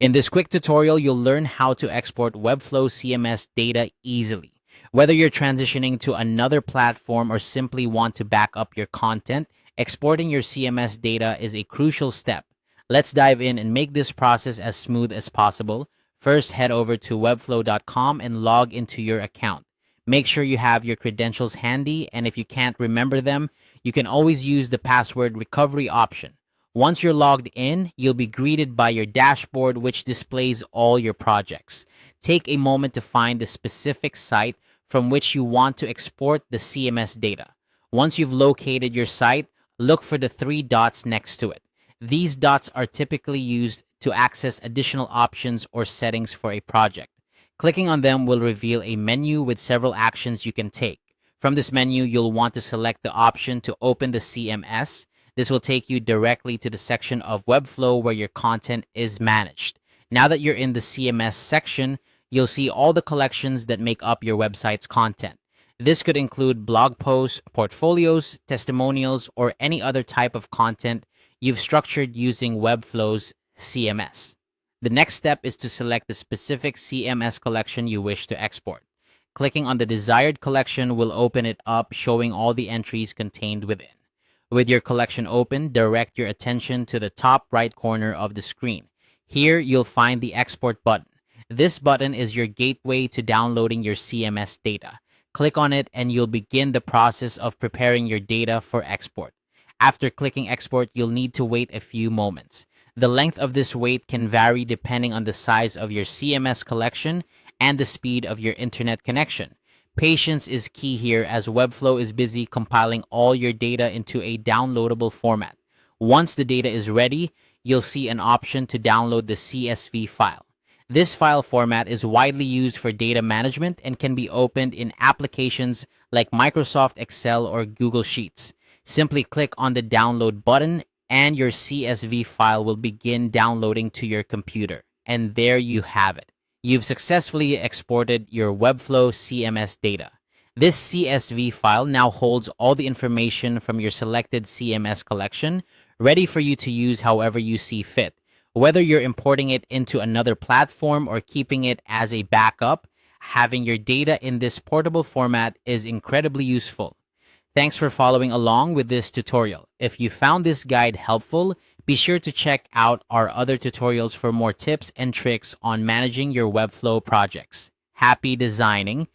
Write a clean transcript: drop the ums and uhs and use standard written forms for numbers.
In this quick tutorial, you'll learn how to export Webflow CMS data easily. Whether you're transitioning to another platform or simply want to back up your content, exporting your CMS data is a crucial step. Let's dive in and make this process as smooth as possible. First, head over to webflow.com and log into your account. Make sure you have your credentials handy, and if you can't remember them, you can always use the password recovery option. Once you're logged in, you'll be greeted by your dashboard, which displays all your projects. Take a moment to find the specific site from which you want to export the CMS data. Once you've located your site, look for the three dots next to it. These dots are typically used to access additional options or settings for a project. Clicking on them will reveal a menu with several actions you can take. From this menu, you'll want to select the option to open the CMS. This will take you directly to the section of Webflow where your content is managed. Now that you're in the CMS section, you'll see all the collections that make up your website's content. This could include blog posts, portfolios, testimonials, or any other type of content you've structured using Webflow's CMS. The next step is to select the specific CMS collection you wish to export. Clicking on the desired collection will open it up, showing all the entries contained within. With your collection open, direct your attention to the top right corner of the screen. Here, you'll find the Export button. This button is your gateway to downloading your CMS data. Click on it and you'll begin the process of preparing your data for export. After clicking Export, you'll need to wait a few moments. The length of this wait can vary depending on the size of your CMS collection and the speed of your internet connection. Patience is key here as Webflow is busy compiling all your data into a downloadable format. Once the data is ready, you'll see an option to download the CSV file. This file format is widely used for data management and can be opened in applications like Microsoft Excel or Google Sheets. Simply click on the download button and your CSV file will begin downloading to your computer. And there you have it. You've successfully exported your Webflow CMS data. This CSV file now holds all the information from your selected CMS collection, ready for you to use however you see fit. Whether you're importing it into another platform or keeping it as a backup, having your data in this portable format is incredibly useful. Thanks for following along with this tutorial. If you found this guide helpful, be sure to check out our other tutorials for more tips and tricks on managing your Webflow projects. Happy designing!